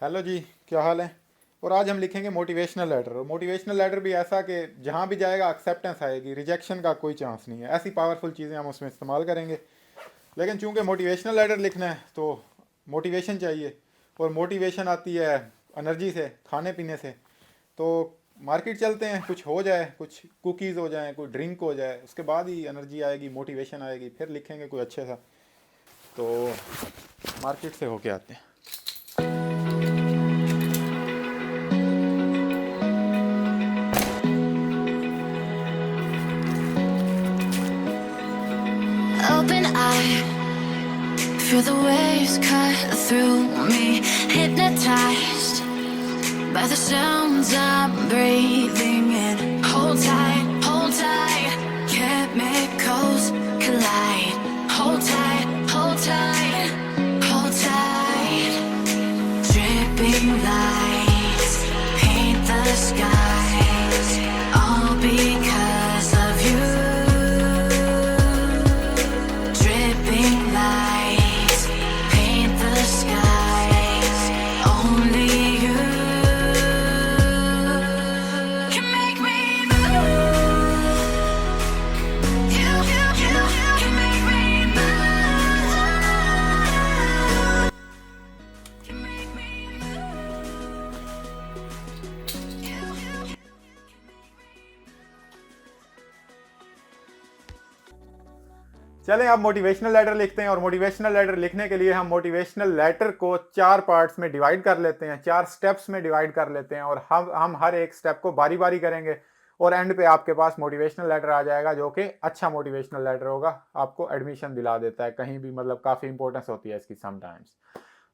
Hello जी, क्या हाल है। और आज हम लिखेंगे मोटिवेशनल लेटर। और मोटिवेशनल लेटर भी ऐसा कि जहाँ भी जाएगा एक्सेप्टेंस आएगी, रिजेक्शन का कोई चांस नहीं है। ऐसी पावरफुल चीज़ें हम उसमें इस्तेमाल करेंगे। लेकिन चूंकि मोटिवेशनल लेटर लिखना है तो मोटिवेशन चाहिए, और मोटिवेशन आती है एनर्जी से, खाने पीने से। तो मार्केट चलते हैं, कुछ हो जाए, कुछ कुकीज़ हो जाए, कोई ड्रिंक हो जाए, उसके बाद ही एनर्जी आएगी, मोटिवेशन आएगी, फिर लिखेंगे कोई अच्छे सा। तो मार्केट से होके आते हैं। Open eye, feel the waves cut through me. Hypnotized by the sounds I'm breathing in. Hold tight, chemicals collide. Hold tight, hold tight, hold tight. Dripping lights paint the skies, all because of you. Dripping lights paint the skies. Only you can make me move. You can make me move. Can make me move. You. चलें, अब motivational letter लिखते हैं। और motivational letter लिखने के लिए हम motivational letter को 4 पार्ट्स में डिवाइड कर लेते हैं, 4 स्टेप्स में डिवाइड कर लेते हैं। और हम हर एक स्टेप को बारी बारी करेंगे, और एंड पे आपके पास मोटिवेशनल लेटर आ जाएगा, जो कि अच्छा मोटिवेशनल लेटर होगा, आपको एडमिशन दिला देता है कहीं भी। मतलब काफ़ी इंपॉर्टेंस होती है इसकी समटाइम्स।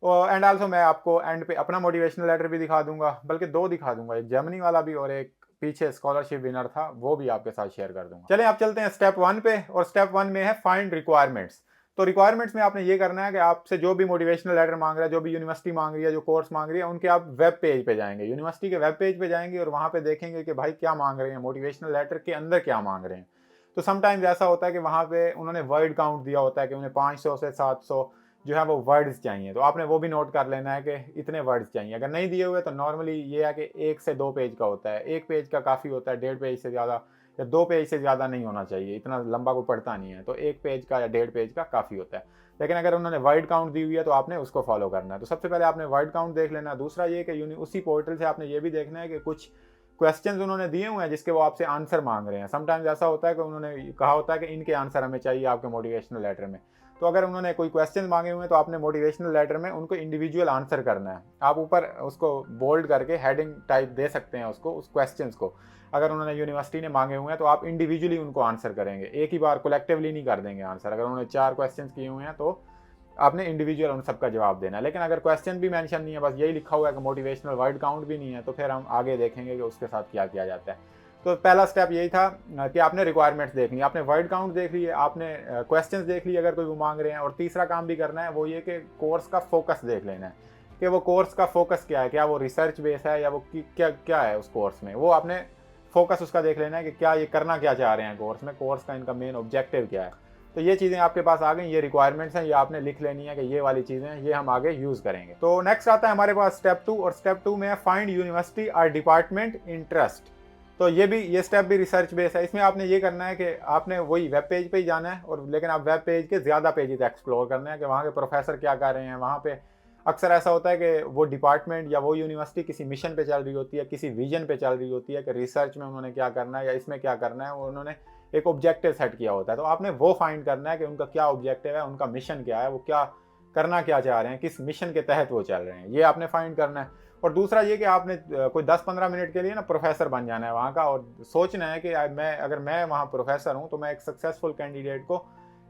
और एंड आल्सो मैं आपको एंड पे अपना मोटिवेशनल लेटर भी दिखा दूंगा, बल्कि 2 दिखा दूंगा, एक जर्मनी वाला भी और एक पीछे स्कॉलरशिप विनर था, वो भी आपके साथ शेयर कर दूंगा। चलें, आप चलते हैं स्टेप 1 पे। और स्टेप 1 में है फाइंड रिक्वायरमेंट्स। तो रिक्वायरमेंट्स में आपने ये करना है कि आपसे जो भी मोटिवेशनल लेटर मांग रहा है, जो भी यूनिवर्सिटी मांग रही है, जो कोर्स मांग रही है, उनके आप वेब पेज पे जाएंगे, यूनिवर्सिटी के वेब पेज पे जाएंगे, और वहां पे देखेंगे कि भाई क्या मांग रहे हैं, मोटिवेशनल लेटर के अंदर क्या मांग रहे हैं। तो समटाइम्स ऐसा होता है कि वहां पे उन्होंने वर्ड काउंट दिया होता है कि उन्हें 500 से 700 जो है वो वर्ड्स चाहिए। तो आपने वो भी नोट कर लेना है कि इतने वर्ड्स चाहिए। अगर नहीं दिए हुए तो नॉर्मली ये है कि 1 से 2 पेज का होता है, 1 पेज का काफ़ी होता है, 1.5 पेज से ज़्यादा या 2 पेज से ज़्यादा नहीं होना चाहिए, इतना लंबा कोई पढ़ता नहीं है। तो 1 पेज का या 1.5 पेज का काफ़ी होता है। लेकिन अगर उन्होंने वर्ड काउंट दी हुई है तो आपने उसको फॉलो करना है। तो सबसे पहले आपने वर्ड काउंट देख लेना है। दूसरा ये कि उसी पोर्टल से आपने ये भी देखना है कि कुछ क्वेश्चंस उन्होंने दिए हुए हैं जिसके वो आपसे आंसर मांग रहे हैं। समटाइम्स ऐसा होता है कि उन्होंने कहा होता है कि इनके आंसर हमें चाहिए आपके मोटिवेशनल लेटर में। तो अगर उन्होंने कोई क्वेश्चन मांगे हुए हैं तो आपने मोटिवेशनल लेटर में उनको इंडिविजुअल आंसर करना है। आप ऊपर उसको बोल्ड करके हेडिंग टाइप दे सकते हैं उसको, उस क्वेश्चंस को। अगर उन्होंने यूनिवर्सिटी ने मांगे हुए हैं तो आप इंडिविजुअली उनको आंसर करेंगे, एक ही बार कलेक्टिवली नहीं कर देंगे आंसर। अगर उन्होंने 4 क्वेश्चन किए हुए हैं तो आपने इंडिविजुअल उन सबका जवाब देना है। लेकिन अगर क्वेश्चन भी मेंशन नहीं है, बस यही लिखा हुआ है कि मोटिवेशनल वर्ड काउंट भी नहीं है, तो फिर हम आगे देखेंगे कि उसके साथ क्या किया जाता है। तो पहला स्टेप यही था कि आपने रिक्वायरमेंट्स देख ली, आपने वर्ड काउंट देख ली, आपने क्वेश्चंस देख लिए अगर कोई वो मांग रहे हैं। और तीसरा काम भी करना है, वो ये कि कोर्स का फोकस देख लेना है कि वो कोर्स का फोकस क्या है, क्या वो रिसर्च बेस है या वो क्या क्या है उस कोर्स में। वो आपने फोकस उसका देख लेना है कि क्या ये करना क्या चाह रहे हैं कोर्स में, कोर्स का इनका मेन ऑब्जेक्टिव क्या है। तो ये चीज़ें आपके पास आ गई, ये रिक्वायरमेंट्स हैं, ये आपने लिख लेनी है कि ये वाली चीज़ें हैं, ये हम आगे यूज़ करेंगे। तो नेक्स्ट आता है हमारे पास स्टेप 2। और स्टेप 2 में है फाइंड यूनिवर्सिटी और डिपार्टमेंट इंटरेस्ट। तो ये स्टेप भी रिसर्च बेस है। इसमें आपने ये करना है कि आपने वही वेब पेज पे ही जाना है, और लेकिन आप वेब पेज के ज़्यादा पेजेस एक्सप्लोर करना है कि वहाँ के प्रोफेसर क्या कर रहे हैं। वहाँ पे अक्सर ऐसा होता है कि वो डिपार्टमेंट या वो यूनिवर्सिटी किसी मिशन पे चल रही होती है, किसी विजन पे चल रही होती है कि रिसर्च में उन्होंने क्या करना है या इसमें क्या करना है। उन्होंने एक ऑब्जेक्टिव सेट किया होता है, तो आपने वो फाइंड करना है कि उनका क्या ऑब्जेक्टिव है, उनका मिशन क्या है, वो क्या करना क्या चाह रहे हैं, किस मिशन के तहत वो चल रहे हैं, ये आपने फाइंड करना है। और दूसरा ये कि आपने कोई 10-15 मिनट के लिए ना प्रोफेसर बन जाना है वहाँ का, और सोचना है कि अगर मैं वहाँ प्रोफेसर हूँ तो मैं एक सक्सेसफुल कैंडिडेट को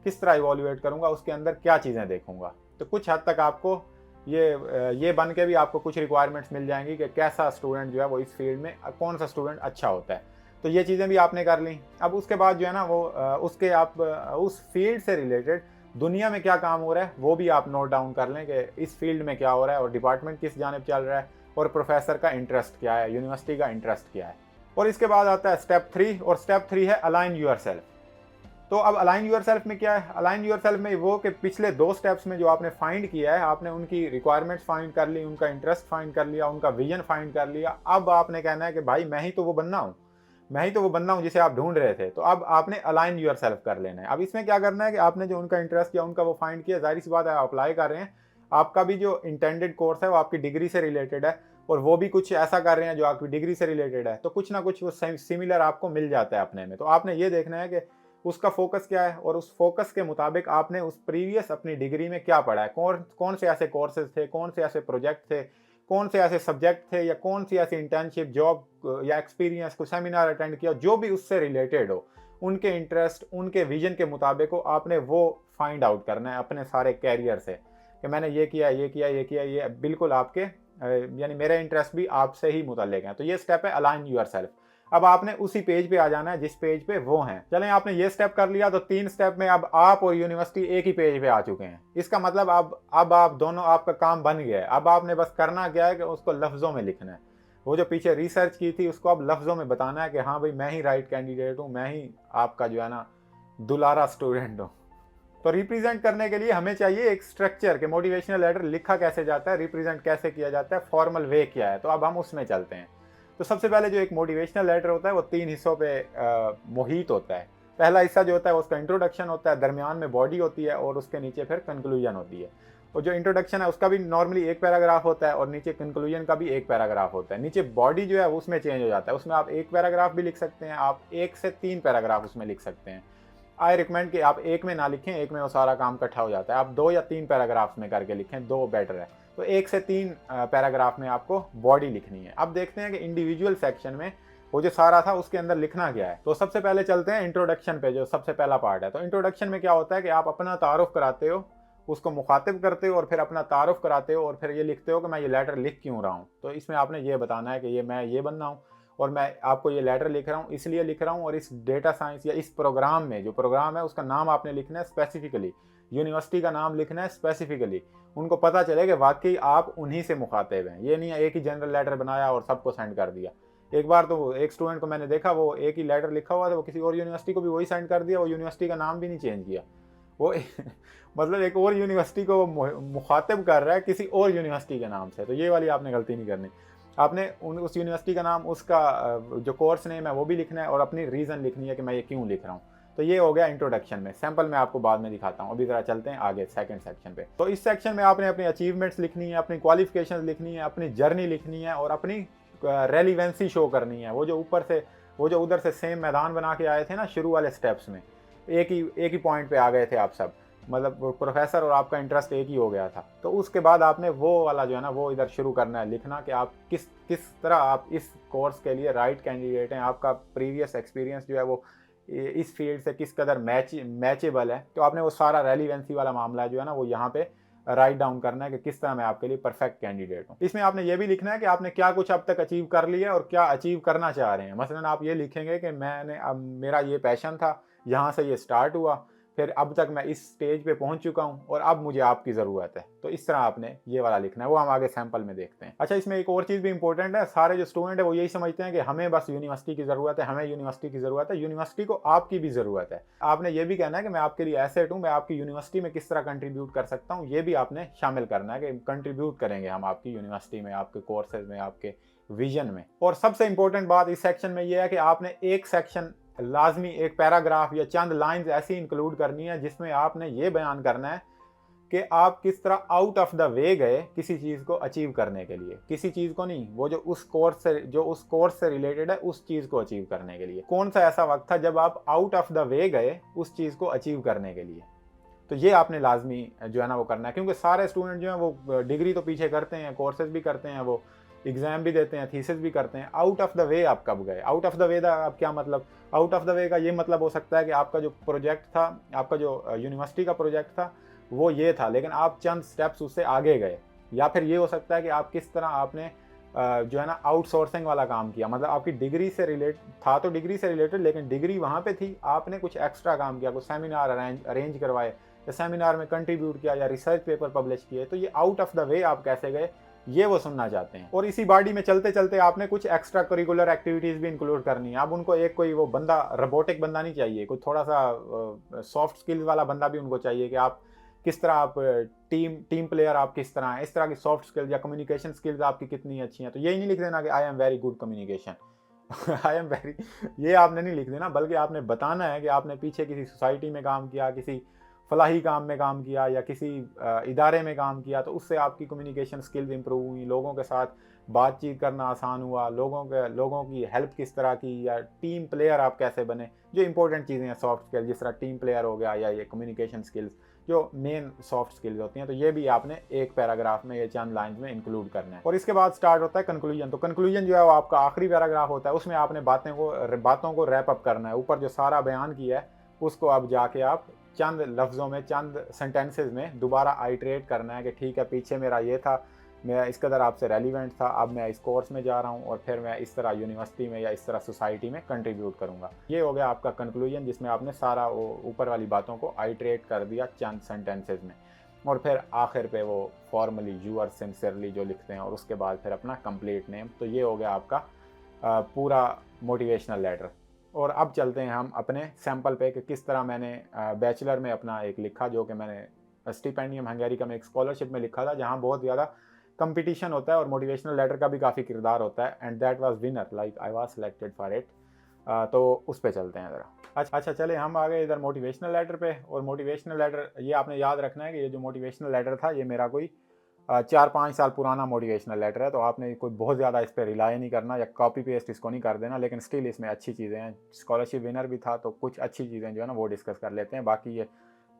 किस तरह इवोल्यूएट करूँगा, उसके अंदर क्या चीज़ें देखूंगा। तो कुछ हद तक आपको ये बन के भी आपको कुछ रिक्वायरमेंट्स मिल जाएंगी कि कैसा स्टूडेंट जो है वो इस फील्ड में, कौन सा स्टूडेंट अच्छा होता है। तो ये चीज़ें भी आपने कर ली। अब उसके बाद जो है ना वो उसके आप उस फील्ड से रिलेटेड दुनिया में क्या काम हो रहा है वो भी आप नोट डाउन कर लें कि इस फील्ड में क्या हो रहा है और डिपार्टमेंट किस जानिब चल रहा है और प्रोफेसर का इंटरेस्ट क्या है, यूनिवर्सिटी का इंटरेस्ट क्या है। और इसके बाद आता है स्टेप 3। और स्टेप 3 है अलाइन यूर सेल्फ। तो अब अलाइन योरसेल्फ में क्या है? अलाइन योरसेल्फ में वो कि पिछले 2 स्टेप्स में जो आपने फाइंड किया है, आपने उनकी रिक्वायरमेंट्स फाइंड कर ली, उनका इंटरेस्ट फाइंड कर लिया, उनका विजन फाइंड कर लिया। अब आपने कहना है कि भाई मैं ही तो वो बंदा हूँ, मैं ही तो वो बंदा हूँ जिसे आप ढूंढ रहे थे। तो अब आपने अलाइन योरसेल्फ कर लेना है। अब इसमें क्या करना है कि आपने जो उनका इंटरेस्ट या उनका वो फाइंड किया, जाहिर सी बात है आप अप्लाई कर रहे हैं, आपका भी जो इंटेंडेड कोर्स है वो आपकी डिग्री से रिलेटेड है और वो भी कुछ ऐसा कर रहे हैं जो आपकी डिग्री से रिलेटेड है, तो कुछ ना कुछ वो सिमिलर आपको मिल जाता है अपने में। तो आपने ये देखना है कि उसका फोकस क्या है और उस फोकस के मुताबिक आपने उस प्रीवियस अपनी डिग्री में क्या पढ़ा है, कौन से ऐसे कोर्सेज थे, कौन से ऐसे प्रोजेक्ट थे, कौन से ऐसे सब्जेक्ट थे, या कौन सी ऐसी इंटर्नशिप, जॉब या एक्सपीरियंस, कोई सेमिनार अटेंड किया, जो भी उससे रिलेटेड हो, उनके इंटरेस्ट, उनके विजन के मुताबिक हो, आपने वो फाइंड आउट करना है अपने सारे कैरियर से कि मैंने ये किया, ये किया, ये किया, ये बिल्कुल आपके यानी मेरे इंटरेस्ट भी आपसे ही मुताल्लिक हैं। तो ये स्टेप है अलाइन योरसेल्फ। अब आपने उसी पेज पे आ जाना है जिस पेज पे वो हैं। चलें, आपने ये स्टेप कर लिया तो 3 स्टेप में अब आप और यूनिवर्सिटी एक ही पेज पे आ चुके हैं। इसका मतलब अब आप दोनों, आपका काम बन गया है। अब आपने बस करना क्या है कि उसको लफ्ज़ों में लिखना है। वो जो पीछे रिसर्च की थी उसको अब लफ्ज़ों में बताना है कि हाँ भाई मैं ही राइट कैंडिडेट हूँ, मैं ही आपका जो है ना दुलारा स्टूडेंट हूँ। तो रिप्रेजेंट करने के लिए हमें चाहिए एक स्ट्रक्चर कि मोटिवेशनल लेटर लिखा कैसे जाता है, रिप्रेजेंट कैसे किया जाता है, फॉर्मल वे क्या है। तो अब हम उसमें चलते हैं। तो सबसे पहले जो एक मोटिवेशनल लेटर होता है वो 3 हिस्सों पे मुहित होता है। पहला हिस्सा जो होता है उसका इंट्रोडक्शन होता है, दरमियान में बॉडी होती है और उसके नीचे फिर कंक्लूजन होती है। और जो इंट्रोडक्शन है उसका भी नॉर्मली 1 पैराग्राफ होता है और नीचे कंक्लूजन का भी 1 पैराग्राफ होता है। नीचे बॉडी जो है उसमें चेंज हो जाता है, उसमें आप 1 पैराग्राफ भी लिख सकते हैं, आप 1 से 3 पैराग्राफ उसमें लिख सकते हैं। आई रिकमेंड कि आप 1 में ना लिखें, 1 में वो सारा काम इकट्ठा हो जाता है। आप 2 या 3 पैराग्राफ्स में करके लिखें, 2 बेटर है। तो 1 से 3 पैराग्राफ में आपको बॉडी लिखनी है। अब देखते हैं कि इंडिविजुअल सेक्शन में वो जो सारा था उसके अंदर लिखना क्या है। तो सबसे पहले चलते हैं इंट्रोडक्शन पे, जो सबसे पहला पार्ट है। तो इंट्रोडक्शन में क्या होता है कि आप अपना तारुफ कराते हो, उसको मुखातिब करते हो और फिर अपना तारुफ कराते हो और फिर ये लिखते हो कि मैं ये लेटर लिख क्यों रहा हूँ। तो इसमें आपने ये बताना है कि मैं ये बंदा हूँ और मैं आपको ये लेटर लिख रहा हूँ, इसलिए लिख रहा हूँ, और इस डेटा साइंस या इस प्रोग्राम में, जो प्रोग्राम है उसका नाम आपने लिखना है स्पेसिफिकली, यूनिवर्सिटी का नाम लिखना है स्पेसिफिकली। उनको पता चले कि वाकई आप उन्हीं से मुखातिब हैं। ये नहीं है एक ही जनरल लेटर बनाया और सबको सेंड कर दिया। एक बार तो एक स्टूडेंट को मैंने देखा, वो एक ही लेटर लिखा हुआ था, वो किसी और यूनिवर्सिटी को भी वही सेंड कर दिया, वो यूनिवर्सिटी का नाम भी नहीं चेंज किया। वो मतलब एक और यूनिवर्सिटी को मुखातिब कर रहा है किसी और यूनिवर्सिटी के नाम से। तो ये वाली आपने गलती नहीं करनी। आपने उस यूनिवर्सिटी का नाम, उसका जो कोर्स नेम है वो भी लिखना है और अपनी रीज़न लिखनी है कि मैं ये क्यों लिख रहा हूँ। तो ये हो गया इंट्रोडक्शन में। सैंपल मैं आपको बाद में दिखाता हूँ। अभी ज़रा चलते हैं आगे सेकंड सेक्शन पे। तो इस सेक्शन में आपने अपनी अचीवमेंट्स लिखनी है, अपनी क्वालिफिकेशंस लिखनी है, अपनी जर्नी लिखनी है और अपनी रेलिवेंसी शो करनी है। वो जो ऊपर से, वो जो उधर से सेम मैदान बना के आए थे ना शुरू वाले स्टेप्स में, एक ही पॉइंट पे आ गए थे आप सब, मतलब प्रोफेसर और आपका इंटरेस्ट एक ही हो गया था। तो उसके बाद आपने वो वाला जो है ना वो इधर शुरू करना है लिखना कि आप किस तरह आप इस कोर्स के लिए राइट कैंडिडेट हैं, आपका प्रीवियस एक्सपीरियंस जो है वो इस फील्ड से किस कदर मैचेबल है। तो आपने वो सारा रेलिवेंसी वाला मामला जो है ना वो यहाँ पे राइट डाउन करना है कि किस तरह मैं आपके लिए परफेक्ट कैंडिडेट हूँ। इसमें आपने ये भी लिखना है कि आपने क्या कुछ अब तक अचीव कर लिया और क्या अचीव करना चाह रहे हैं। मसलन आप ये लिखेंगे कि अब मेरा ये पैशन था, यहाँ से ये स्टार्ट हुआ, फिर अब तक मैं इस स्टेज पे पहुंच चुका हूं और अब मुझे आपकी ज़रूरत है। तो इस तरह आपने ये वाला लिखना है। वो हम आगे सैंपल में देखते हैं। अच्छा, इसमें एक और चीज़ भी इंपॉर्टेंट है। सारे जो स्टूडेंट है वो यही समझते हैं कि हमें बस यूनिवर्सिटी की ज़रूरत है, हमें यूनिवर्सिटी की ज़रूरत है। यूनिवर्सिटी को आपकी भी ज़रूरत है। आपने ये भी कहना है कि मैं आपके लिए एसेट हूँ, मैं आपकी यूनिवर्सिटी में किस तरह कंट्रीब्यूट कर सकता हूँ, ये भी आपने शामिल करना है कि कंट्रीब्यूट करेंगे हम आपकी यूनिवर्सिटी में, आपके कोर्सेज में, आपके विजन में। और सबसे इंपॉर्टेंट बात इस सेक्शन में यह है कि आपने एक सेक्शन लाजमी, एक पैराग्राफ या चंद लाइंस ऐसी इंक्लूड करनी है जिसमें आपने ये बयान करना है कि आप किस तरह आउट ऑफ द वे गए किसी चीज़ को अचीव करने के लिए। किसी चीज़ को नहीं, वो जो उस कोर्स से रिलेटेड है उस चीज़ को अचीव करने के लिए। कौन सा ऐसा वक्त था जब आप आउट ऑफ द वे गए उस चीज़ को अचीव करने के लिए। तो ये आपने लाजमी जो है ना वो करना है, क्योंकि सारे स्टूडेंट जो हैं वो डिग्री तो पीछे करते हैं, कोर्सेज भी करते हैं, वो एग्जाम भी देते हैं, थीसिस भी करते हैं। आउट ऑफ द वे आप कब गए? आउट ऑफ द वे का अब क्या मतलब? आउट ऑफ द वे का ये मतलब हो सकता है कि आपका जो प्रोजेक्ट था, आपका जो यूनिवर्सिटी का प्रोजेक्ट था वो ये था, लेकिन आप चंद स्टेप्स उससे आगे गए। या फिर ये हो सकता है कि आप किस तरह आपने जो है ना आउटसोर्सिंग वाला काम किया, मतलब आपकी डिग्री से रिलेट था, तो डिग्री से रिलेटेड, लेकिन डिग्री वहाँ पे थी, आपने कुछ एक्स्ट्रा काम किया, कुछ सेमिनार अरेंज करवाए या सेमिनार में कंट्रीब्यूट किया या रिसर्च पेपर पब्लिश किए। तो ये आउट ऑफ द वे आप कैसे गए ये वो सुनना चाहते हैं। और इसी बॉडी में चलते चलते आपने कुछ एक्स्ट्रा करिकुलर एक्टिविटीज़ भी इंक्लूड करनी है। अब उनको एक कोई वो बंदा रोबोटिक बंदा नहीं चाहिए, कोई थोड़ा सा सॉफ्ट स्किल्स वाला बंदा भी उनको चाहिए कि आप किस तरह आप टीम प्लेयर आप किस तरह हैं, इस तरह की सॉफ्ट स्किल्स या कम्युनिकेशन स्किल्स आपकी कितनी अच्छी हैं। तो यही नहीं लिख देना कि I am very good communication I am very, ये आपने नहीं लिख देना, बल्कि आपने बताना है कि आपने पीछे किसी सोसाइटी में काम किया, किसी फलाही काम में काम किया या किसी इदारे में काम किया, तो उससे आपकी कम्युनिकेशन स्किल्स इंप्रूव हुई, लोगों के साथ बातचीत करना आसान हुआ, लोगों की हेल्प किस तरह की, या टीम प्लेयर आप कैसे बने, जो इंपॉर्टेंट चीज़ें हैं सॉफ्ट स्किल, जिस तरह टीम प्लेयर हो गया या ये कम्युनिकेशन स्किल्स जो मेन सॉफ्ट स्किल्स होती हैं। तो ये भी आपने एक पैराग्राफ में, ये चंद लाइन में इंक्लूड करना है। और इसके बाद स्टार्ट होता है कंक्लूजन। तो कंक्लूजन जो है वो आपका आखिरी पैराग्राफ होता है, उसमें आपने बातों को रैप अप करना है। ऊपर जो सारा बयान किया है उसको अब जाके आप चंद लफ्ज़ों में, चंद सेंटेंसेज में दोबारा आइट्रेट करना है कि ठीक है, पीछे मेरा ये था, मैं इस कदर आपसे रेलिवेंट था, अब मैं इस कोर्स में जा रहा हूँ और फिर मैं इस तरह यूनिवर्सिटी में या इस तरह सोसाइटी में कंट्रीब्यूट करूँगा। ये हो गया आपका कंक्लूजन, जिसमें आपने सारा वो ऊपर वाली बातों को आइट्रेट कर दिया चंद सेंटेंसेज में, और फिर आखिर पे वो फॉर्मली यूअर सिंसियरली जो लिखते हैं, और उसके बाद फिर अपना कंप्लीट नेम। तो ये हो गया आपका पूरा मोटिवेशनल लेटर। और अब चलते हैं हम अपने सैम्पल पे कि किस तरह मैंने बैचलर में अपना एक लिखा, जो कि मैंने स्टिपेंडियम हंगेरी का मैं एक स्कॉलरशिप में लिखा था, जहाँ बहुत ज़्यादा कंपटीशन होता है और मोटिवेशनल लेटर का भी काफ़ी किरदार होता है। And that was winner, like I was selected for it. तो उस पे चलते हैं ज़रा। अच्छा चले हम आ गए इधर मोटिवेशनल लेटर पे। और मोटिवेशनल लेटर, ये आपने याद रखना है कि ये जो मोटिवेशनल लेटर था, ये मेरा कोई 4-5 साल पुराना मोटिवेशनल लेटर है। तो आपने कोई बहुत ज़्यादा इस पर रिलाई नहीं करना या कॉपी पेस्ट इसको नहीं कर देना, लेकिन स्टिल इसमें अच्छी चीज़ें हैं। स्कॉलरशिप विनर भी था, तो कुछ अच्छी चीज़ें जो है ना वो डिस्कस कर लेते हैं। बाकी ये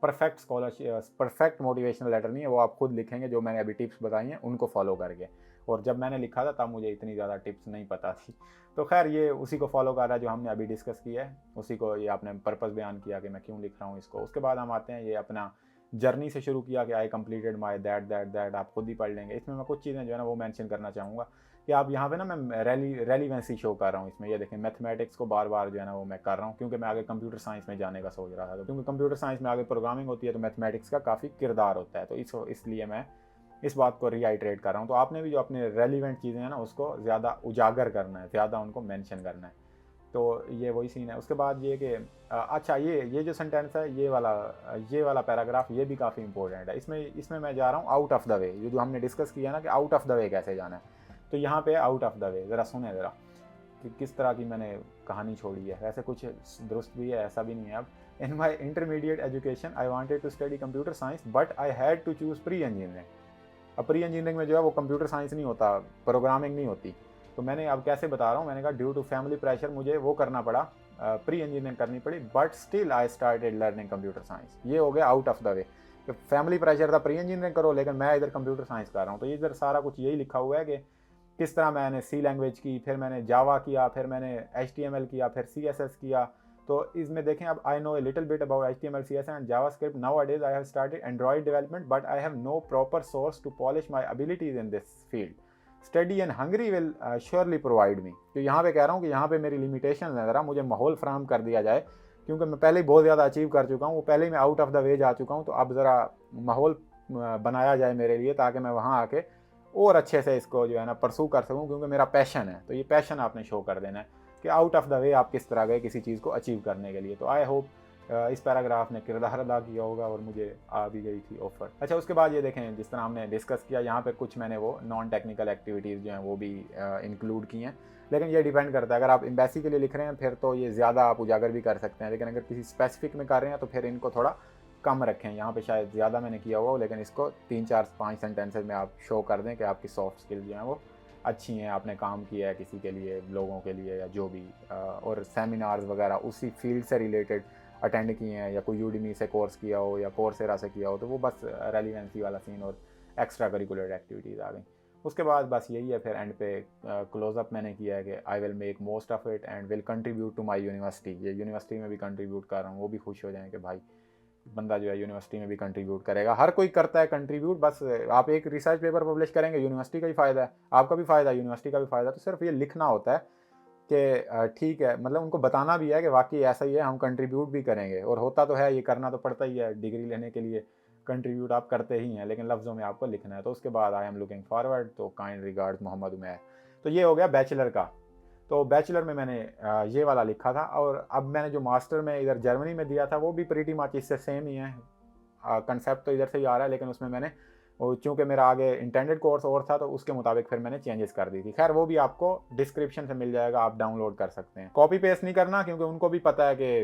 perfect scholarship, perfect motivational letter नहीं है, वो आप खुद लिखेंगे जो मैंने अभी टिप्स बताई हैं उनको फॉलो करके। और जब मैंने लिखा था तब मुझे इतनी ज़्यादा टिप्स नहीं पता थी। तो खैर ये उसी को फॉलो कर रहा है जो हमने अभी डिस्कस किया है, उसी को ये आपने पर्पस बयान किया कि मैं क्यों लिख रहा हूँ इसको। उसके बाद हम आते हैं, ये अपना जर्नी से शुरू किया कि आई कंप्लीटेड माई दैट, आप खुद ही पढ़ लेंगे। इसमें मैं कुछ चीज़ें जो है ना वो मेंशन करना चाहूँगा कि आप यहाँ पे ना मैं रेलिवेंसी शो कर रहा हूँ इसमें। ये देखें, मैथमेटिक्स को बार बार जो है ना वो मैं कर रहा हूँ, क्योंकि मैं आगे कंप्यूटर साइंस में जाने का सोच रहा था। तो क्योंकि कंप्यूटर साइंस में आगे प्रोग्रामिंग होती है, तो मैथमेटिक्स का काफ़ी किरदार होता है, तो इसलिए मैं इस बात को रीआइट्रेट कर रहा हूँ। तो आपने भी जो अपने रेलिवेंट चीज़ें हैं ना उसको ज़्यादा उजागर करना है, ज़्यादा उनको मेंशन करना है। तो ये वही सीन है। उसके बाद ये कि अच्छा ये जो सेंटेंस है, ये वाला पैराग्राफ, ये भी काफ़ी इंपॉर्टेंट है। इसमें मैं जा रहा हूँ आउट ऑफ द वे, जो हमने डिस्कस किया ना कि आउट ऑफ द वे कैसे जाना है। तो यहाँ पे आउट ऑफ द वे, ज़रा सुने ज़रा कि किस तरह की मैंने कहानी छोड़ी है। वैसे कुछ दुरुस्त भी है, ऐसा भी नहीं है। अब in my intermediate education I wanted to study computer science but I had to choose pre engineering. अब प्री इंजीनियरिंग में जो है वो कंप्यूटर साइंस नहीं होता, प्रोग्रामिंग नहीं होती। तो मैंने अब कैसे बता रहा हूँ, मैंने कहा ड्यू टू फैमिली प्रेशर मुझे वो करना पड़ा, प्री इंजीनियरिंग करनी पड़ी, but still I started learning computer science. ये हो गया आउट ऑफ द वे कि फैमिली प्रेशर था प्री इंजीनियरिंग करो, लेकिन मैं इधर कंप्यूटर साइंस कर रहा हूँ। तो इधर सारा कुछ यही लिखा हुआ है कि किस तरह मैंने सी लैंग्वेज की, फिर मैंने जावा किया, फिर मैंने HTML किया, फिर CSS किया। तो इसमें देखें, अब I know a little bit about HTML, CSS and JavaScript. Nowadays I have started Android development but I have no proper source to polish my abilities in this field. Study and Hungary will surely provide me. तो यहाँ पे कह रहा हूँ कि यहाँ पे मेरी लिमिटेशन है, ज़रा मुझे माहौल फ्राहम कर दिया जाए, क्योंकि मैं पहले ही बहुत ज़्यादा अचीव कर चुका हूँ, वो पहले ही मैं आउट ऑफ द वे जा चुका हूँ। तो अब ज़रा माहौल बनाया जाए मेरे लिए, ताकि मैं वहाँ आके और अच्छे से इसको जो है ना परसू कर सकूँ, क्योंकि मेरा पैशन है। तो ये पैशन आपने शो कर देना है कि आउट ऑफ द वे आप किस तरह गए किसी चीज़ को अचीव करने के लिए। तो आई होप इस पैराग्राफ ने किरदार अदा किया होगा और मुझे आ भी गई थी ऑफर। अच्छा, उसके बाद ये देखें, जिस तरह हमने डिस्कस किया, यहाँ पे कुछ मैंने वो नॉन टेक्निकल एक्टिविटीज़ जो हैं वो भी इंक्लूड की हैं। लेकिन ये डिपेंड करता है, अगर आप एम्बेसी के लिए लिख रहे हैं फिर तो ये ज़्यादा आप उजागर भी कर सकते हैं, लेकिन अगर किसी स्पेसिफिक में कर रहे हैं तो फिर इनको थोड़ा कम रखें। यहाँ पे शायद ज़्यादा मैंने किया हुआ, लेकिन इसको 3-4-5 सेंटेंसेज में आप शो कर दें कि आपकी सॉफ्ट स्किल्स जो हैं वो अच्छी हैं, आपने काम किया है किसी के लिए, लोगों के लिए, या जो भी, और सेमिनार्स वगैरह उसी फील्ड से रिलेटेड अटेंड किए हैं, या कोई यूडीमी से कोर्स किया हो या कोर्सेरा से किया हो। तो वो बस रेलिवेंसी वाला सीन और एक्स्ट्रा करिकुलर एक्टिविटीज़ आ गई। उसके बाद बस यही है, फिर एंड पे क्लोजअप मैंने किया है कि I will make most of it and will contribute to my university. ये यूनिवर्सिटी में भी कंट्रीब्यूट कर रहा हूँ, वो भी खुश हो जाएँ कि भाई बंदा जो है यूनिवर्सिटी में भी कंट्रीब्यूट करेगा। हर कोई करता है कंट्रीब्यूट, बस आप एक रिसर्च पेपर पब्लिश करेंगे, यूनिवर्सिटी का ही फ़ायदा है, आपका भी फ़ायदा है, यूनिवर्सिटी का भी फ़ायदा। तो सिर्फ ये लिखना होता है कि ठीक है, मतलब उनको बताना भी है कि वाकई ऐसा ही है, हम कंट्रीब्यूट भी करेंगे। और होता तो है, ये करना तो पड़ता ही है डिग्री लेने के लिए, कंट्रीब्यूट आप करते ही हैं, लेकिन लफ्ज़ों में आपको लिखना है। तो उसके बाद आई एम लुकिंग फॉरवर्ड, तो काइंड रिगार्ड्स मोहम्मद उमैर। तो ये हो गया बैचलर का। तो बैचलर में मैंने ये वाला लिखा था, और अब मैंने जो मास्टर में इधर जर्मनी में दिया था वो भी प्रीटी मच इससे सेम ही है। कंसेप्ट तो इधर से ही आ रहा है, लेकिन उसमें मैंने चूँकि मेरा आगे इंटेंडेड कोर्स और था तो उसके मुताबिक फिर मैंने चेंजेस कर दी थी। खैर वो भी आपको डिस्क्रिप्शन से मिल जाएगा, आप डाउनलोड कर सकते हैं। कॉपी पेस्ट नहीं करना, क्योंकि उनको भी पता है कि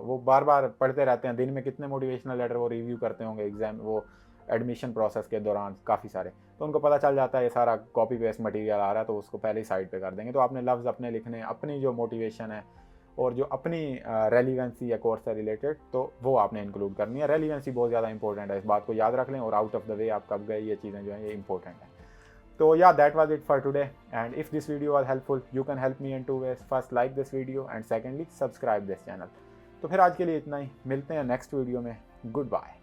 वो बार बार पढ़ते रहते हैं, दिन में कितने मोटिवेशनल लेटर वो रिव्यू करते होंगे एग्जाम, वो एडमिशन प्रोसेस के दौरान काफ़ी सारे, तो उनको पता चल जाता है ये सारा कॉपी पेस्ट मटेरियल आ रहा है, तो उसको पहले ही साइड पे कर देंगे। तो आपने लफ्ज़ अपने लिखने, अपनी जो मोटिवेशन है और जो अपनी रेलिवेंसी है कोर्स से रिलेटेड, तो वो आपने इंक्लूड करनी है। रेलिवेंसी बहुत ज़्यादा इंपॉर्टेंट है, इस बात को याद रख लें, और आउट ऑफ द वे आप कब गए, ये चीज़ें जो हैं ये इंपॉर्टेंट है। तो या that was it for today, and if this video was helpful you can help me in 2 ways। First like this video and secondly subscribe this channel. तो फिर आज के लिए इतना ही, मिलते हैं नेक्स्ट वीडियो में। Good bye.